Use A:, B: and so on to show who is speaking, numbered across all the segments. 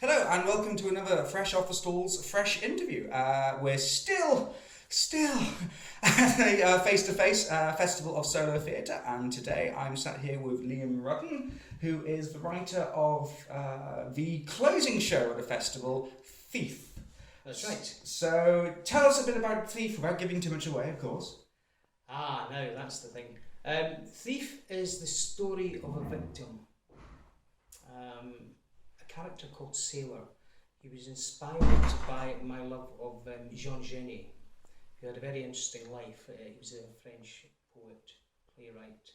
A: Hello and welcome to another Fresh Off the Stalls Fresh interview. We're still at a face-to-face festival of solo theatre, and today I'm sat here with Liam Rudden, who is the writer of the closing show at the festival, Theif.
B: That's right.
A: So tell us a bit about Theif without giving too much away, of course.
B: No, that's the thing. Theif is the story of a victim. A character called Sailor. He was inspired by my love of Jean Genet, who had a very interesting life. He was a French poet, playwright,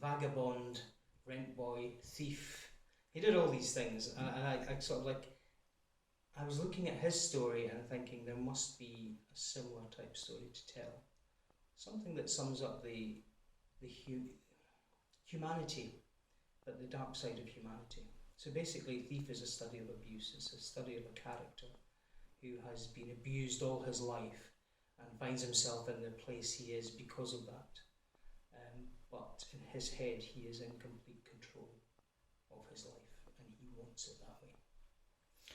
B: vagabond, rent boy, thief. He did all these things, and I sort of like, I was looking at his story and thinking there must be a similar type story to tell. Something that sums up the humanity, but the dark side of humanity. So basically, Theif is a study of abuse. It's a study of a character who has been abused all his life and finds himself in the place he is because of that. But in his head, he is in complete control of his life, and he wants it that way.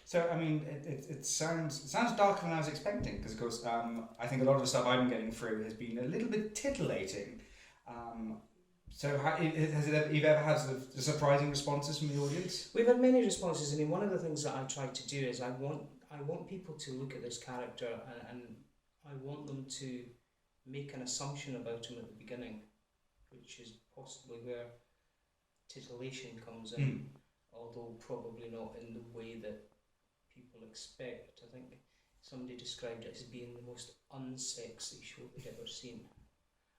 A: So, I mean, it sounds darker than I was expecting, because, of course, I think a lot of the stuff I've been getting through has been a little bit titillating. So, you've ever had sort of surprising responses from the audience?
B: We've had many responses. I mean, one of the things that I try to do is I want people to look at this character and I want them to make an assumption about him at the beginning, which is possibly where titillation comes in, although probably not in the way that people expect. I think somebody described it as being the most unsexy show they've ever seen,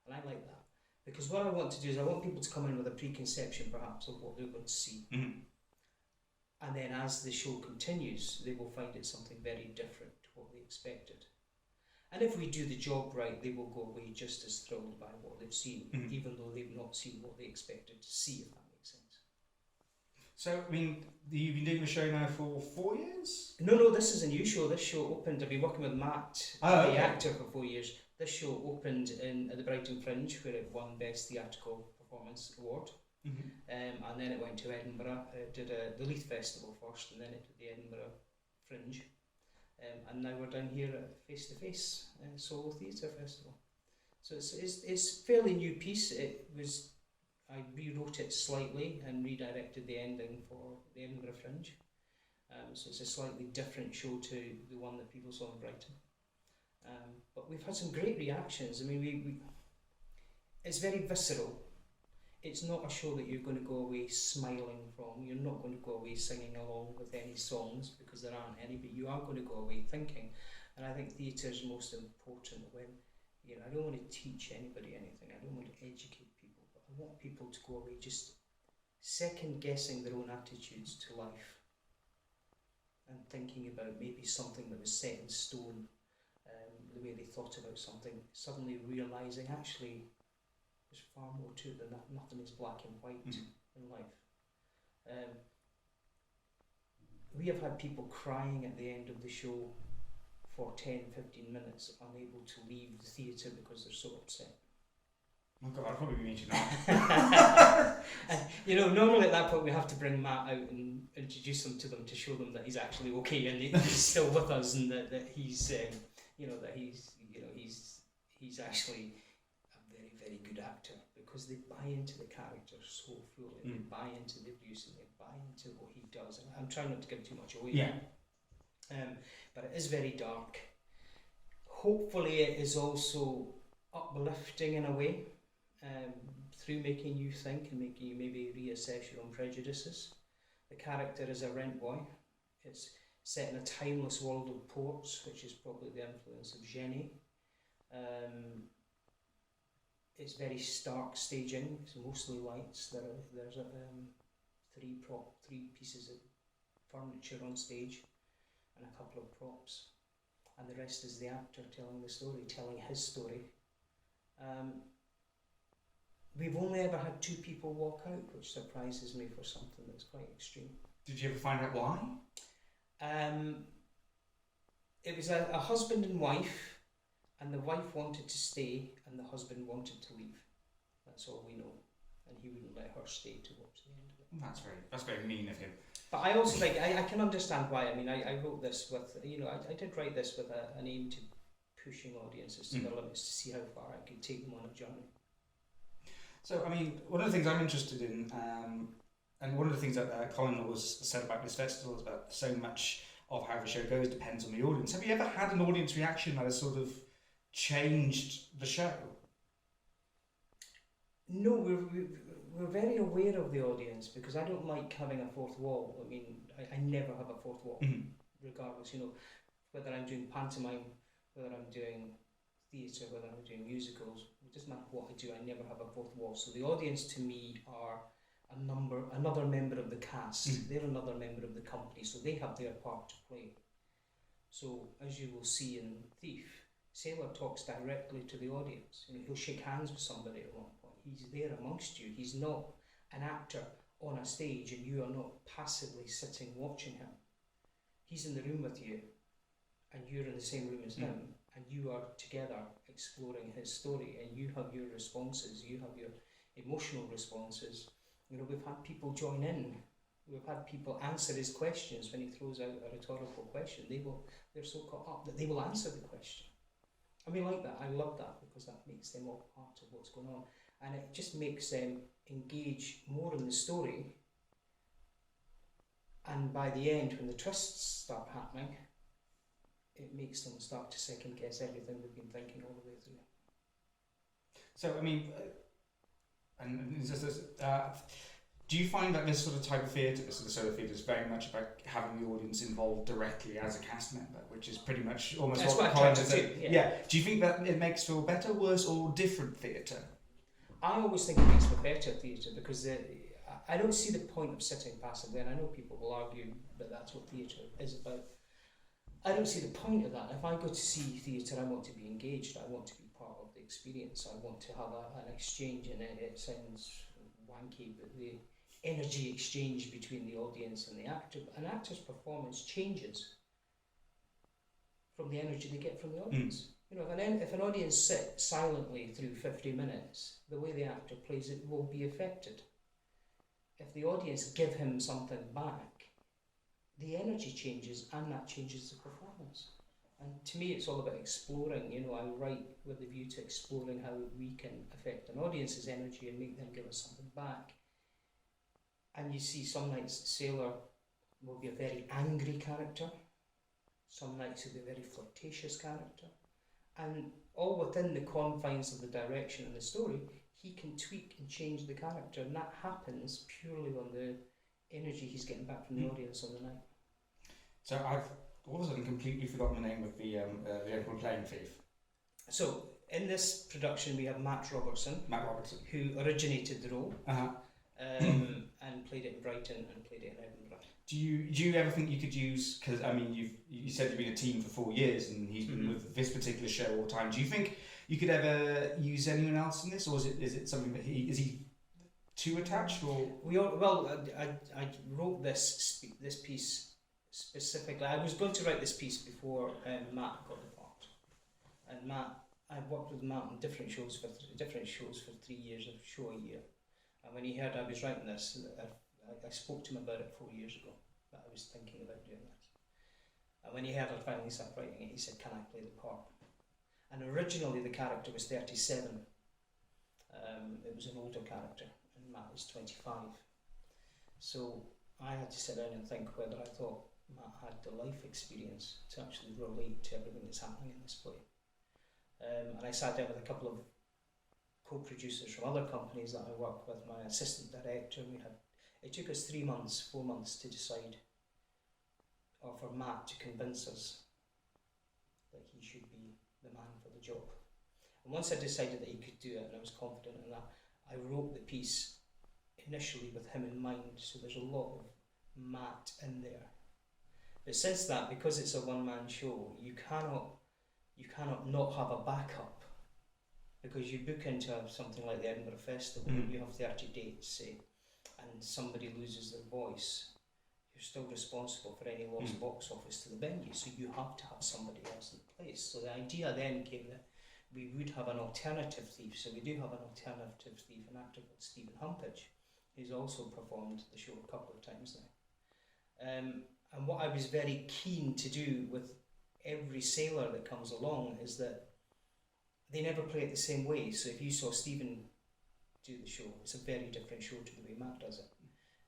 B: and I like that. Because what I want to do is I want people to come in with a preconception perhaps of what they're going to see. Mm-hmm. And then as the show continues, they will find it something very different to what they expected. And if we do the job right, they will go away just as thrilled by what they've seen, even though they've not seen what they expected to see, if that makes sense.
A: So, I mean, you've been doing the show now for 4 years?
B: No, this is a new show. This show opened, I've been working with Matt, the actor, for 4 years. This show opened at the Brighton Fringe, where it won Best Theatrical Performance Award. Mm-hmm. And then it went to Edinburgh. It did the Leith Festival first, and then it did the Edinburgh Fringe. And now we're down here at Face to Face Solo Theatre Festival. So it's fairly new piece. I rewrote it slightly and redirected the ending for the Edinburgh Fringe. So it's a slightly different show to the one that people saw in Brighton. But we've had some great reactions. I mean, it's very visceral. It's not a show that you're going to go away smiling from. You're not going to go away singing along with any songs, because there aren't any, but you are going to go away thinking. And I think theatre is most important when, I don't want to teach anybody anything. I don't want to educate people, but I want people to go away just second guessing their own attitudes to life and thinking about maybe something that was set in stone. The way they thought about something, suddenly realising actually there's far more to it than that. Nothing is black and white in life. We have had people crying at the end of the show for 10-15 minutes, unable to leave the theatre because they're so upset.
A: Oh God, I'll probably be meeting that.
B: Normally at that point we have to bring Matt out and introduce them to them to show them that he's actually okay and he's still with us, and that he's he's actually a very, very good actor, because they buy into the character so fully. They buy into the abuse and they buy into what he does. And I'm trying not to give too much away.
A: Yeah.
B: But it is very dark. Hopefully it is also uplifting in a way, through making you think and making you maybe reassess your own prejudices. The character is a rent boy. It's set in a timeless world of ports, which is probably the influence of Genet. It's very stark staging. It's mostly lights. There's three pieces of furniture on stage and a couple of props, and the rest is the actor telling the story, telling his story. We've only ever had 2 people walk out, which surprises me for something that's quite extreme.
A: Did you ever find out why?
B: It was a husband and wife, and the wife wanted to stay and the husband wanted to leave. That's all we know. And he wouldn't let her stay to watch the end of it.
A: That's very mean of him.
B: But I also I can understand why. I mean, I wrote this with, I did write this with an aim to pushing audiences to their limits to see how far I could take them on a journey.
A: So, I mean, one of the things I'm interested in, and one of the things that Colin always said about this festival is that so much of how the show goes depends on the audience. Have you ever had an audience reaction that has sort of changed the show?
B: No, we're very aware of the audience, because I don't like having a fourth wall. I mean, I never have a fourth wall, regardless, whether I'm doing pantomime, whether I'm doing theatre, whether I'm doing musicals, it doesn't matter what I do, I never have a fourth wall. So the audience to me are another member of the cast. They're another member of the company, so they have their part to play. So as you will see in Theif, Sailor talks directly to the audience. He'll shake hands with somebody at one point. He's there amongst you. He's not an actor on a stage and you are not passively sitting watching him. He's in the room with you and you're in the same room as him, and you are together exploring his story, and you have your responses, you have your emotional responses. We've had people join in. We've had people answer his questions when he throws out a rhetorical question. They're so caught up that they will answer the question. And we like that. I love that, because that makes them all part of what's going on. And it just makes them engage more in the story. And by the end, when the twists start happening, it makes them start to second guess everything we've been thinking all the way through.
A: So, I mean, do you find that this sort of type of theatre, this sort of solo theatre, is very much about having the audience involved directly as a cast member, which is pretty much almost what Colin said? Yeah. Do you think that it makes for better, worse, or different theatre?
B: I always think it makes for better theatre, because I don't see the point of sitting passively, and I know people will argue that that's what theatre is about. I don't see the point of that. If I go to see theatre, I want to be engaged, I want to be part of the experience, I want to have an exchange, and it sounds wanky, but the energy exchange between the audience and the actor. An actor's performance changes from the energy they get from the audience. If an audience sits silently through 50 minutes, the way the actor plays it will be affected. If the audience give him something back, the energy changes, and that changes the performance. And to me, it's all about exploring. I write with the view to exploring how we can affect an audience's energy and make them give us something back. And you see, some nights Sailor will be a very angry character, some nights he'll be a very flirtatious character, and all within the confines of the direction and the story, he can tweak and change the character, and that happens purely on the energy he's getting back from the audience on the night.
A: So I've all of a sudden completely forgotten the name of the gentleman playing Theif.
B: So in this production we have Matt Robertson, who originated the role, and played it in Brighton and played it in Edinburgh.
A: Do you ever think you could use, because I mean you said you've been a team for 4 years and he's been with this particular show all the time. Do you think you could ever use anyone else in this, or is it something that is he too attached, or?
B: I wrote this piece specifically. I was going to write this piece before Matt got the part, and I've worked with Matt on different shows for 3 years, a show a year. And when he heard I was writing this, I spoke to him about it 4 years ago, that I was thinking about doing this. And when he heard I finally started writing it, he said, "Can I play the part?" And originally the character was 37. It was an older character, and Matt was 25. So I had to sit down and think whether I thought Matt had the life experience to actually relate to everything that's happening in this play. And I sat down with a couple of co-producers from other companies that I work with, my assistant director, and it took us 4 months to decide, or for Matt to convince us that he should be the man for the job. And once I decided that he could do it, and I was confident in that, I wrote the piece initially with him in mind, so there's a lot of Matt in there. But since that, because it's a one-man show, you cannot not have a backup, because you book into something like the Edinburgh Festival, you have 30 dates, say, and somebody loses their voice, you're still responsible for any lost box office to the venue, so you have to have somebody else in place. So the idea then came that we would have an alternative Theif. So we do have an alternative Theif, an actor called Stephen Humpage, who's also performed the show a couple of times now. And what I was very keen to do with every sailor that comes along is that they never play it the same way. So if you saw Stephen do the show, it's a very different show to the way Matt does it.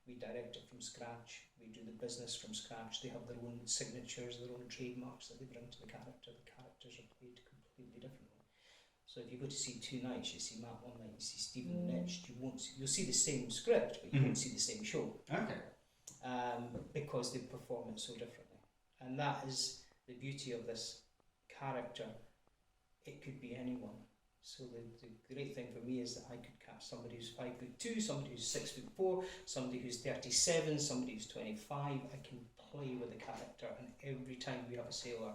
B: We direct it from scratch, we do the business from scratch, they have their own signatures, their own trademarks that they bring to the character. The characters are played completely differently. So if you go to see 2 nights, you see Matt one night, you see Stephen the next, you'll see the same script, but you won't see the same show.
A: Okay.
B: Because they perform it so differently. And that is the beauty of this character. It could be anyone. So the great thing for me is that I could cast somebody who's 5'2", somebody who's 6'4", somebody who's 37, somebody who's 25. I can play with the character, and every time we have a sailor,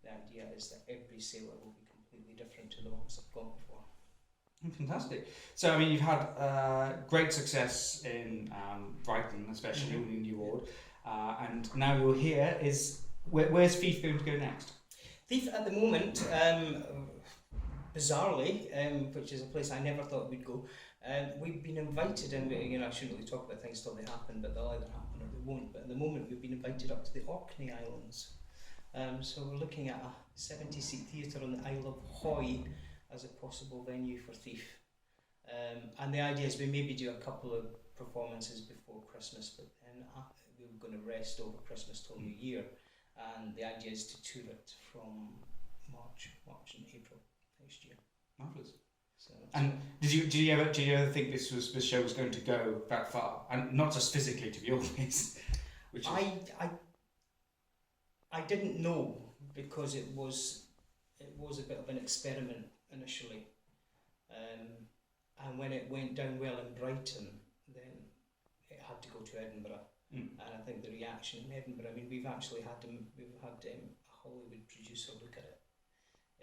B: the idea is that every sailor will be completely different to the ones that have gone before.
A: Fantastic. So, I mean, you've had great success in Brighton, especially with the new ward, and now you're here. Where's Theif going to go next?
B: Theif at the moment, bizarrely, which is a place I never thought we'd go, we've been invited, and I shouldn't really talk about things till they happen, but they'll either happen or they won't. But at the moment, we've been invited up to the Orkney Islands. So we're looking at a 70-seat theatre on the Isle of Hoy as a possible venue for Theif. And the idea is we maybe do a couple of performances before Christmas, but then we're going to rest over Christmas till New Year. And the idea is to tour it from March and April next year.
A: Marvellous.
B: So,
A: and did you ever think this show was going to go that far, and not just physically, to be honest?
B: I didn't know, because it was a bit of an experiment initially, and when it went down well in Brighton, then it had to go to Edinburgh. And I think the reaction in Edinburgh, I mean, we've had a Hollywood producer look at it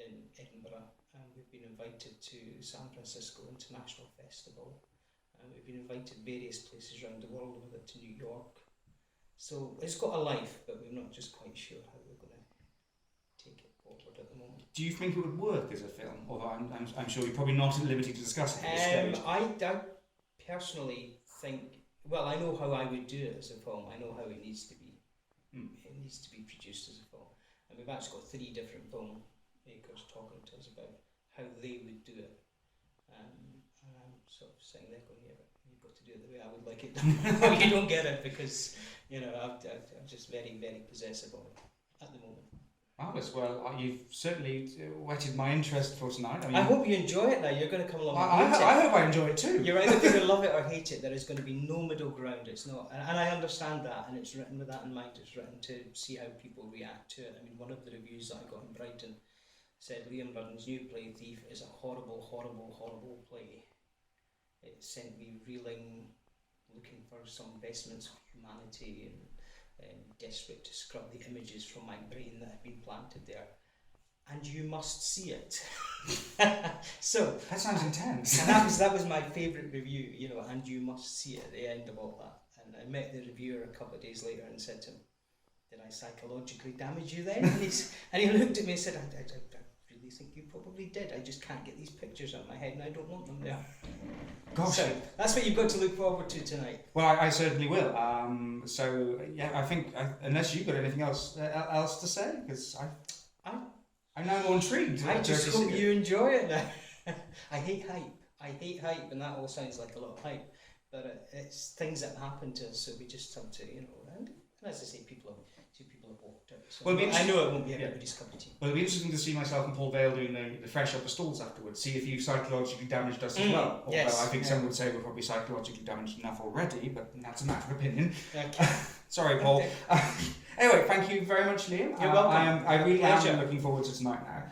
B: in Edinburgh, and we've been invited to San Francisco International Festival, and we've been invited various places around the world with it, to New York. So it's got a life, but we're not just quite sure how we're going to take it forward at the moment. Do
A: you think it would work as a film? Although I'm sure you're probably not at liberty to discuss it at this stage.
B: I personally think, well, I know how I would do it as a film. I know how it needs to be. It needs to be produced as a film, and we've actually got 3 different filmmakers talking to us about how they would do it. And I'm sort of sitting there going, yeah, but you've got to do it the way I would like it done. You don't get it because I'm just very, very possessive of it at the moment.
A: Marvellous. Well, you've certainly whetted my interest for tonight.
B: I hope you enjoy it now. You're going to come along
A: I hope I enjoy it too.
B: You're either going to love it or hate it. There is going to be no middle ground. It's not, and I understand that, and it's written with that in mind. It's written to see how people react to it. I mean, one of the reviews that I got in Brighton said Liam Rudden's new play, Theif, is a horrible, horrible, horrible play. It sent me reeling, looking for some vestments of humanity, and desperate to scrub the images from my brain that have been planted there. And you must see it. So
A: that sounds intense.
B: And that was my favourite review, and you must see it at the end of all that. And I met the reviewer a couple of days later and said to him, "Did I psychologically damage you then?" And he looked at me and said, I really think you probably did. I just can't get these pictures out of my head, and I don't want them there.
A: Gosh.
B: So that's what you've got to look forward to tonight.
A: Well, I certainly will. So yeah, I think unless you've got anything else to say, because I'm now more intrigued.
B: I just hope you enjoy it now. I hate hype, and that all sounds like a lot of hype, but it's things that happen to us, so we just have to, and as I say, two people have walked out. So well, I know it won't be everybody's cup of tea.
A: Well, it'll be interesting to see myself and Paul Vale doing the fresh up the stalls afterwards, see if you've psychologically damaged us as well. Although I think some would say we're probably psychologically damaged enough already, but that's a matter of opinion. Okay. Sorry, Paul. Anyway, thank you very much, Liam.
B: You're welcome.
A: I really am looking forward to tonight now.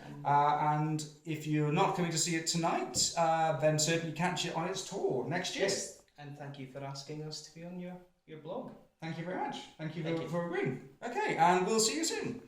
A: And if you're not coming to see it tonight, then certainly catch it on its tour next year.
B: Yes, and thank you for asking us to be on your blog.
A: Thank you very much. Thank you for agreeing. Okay, and we'll see you soon.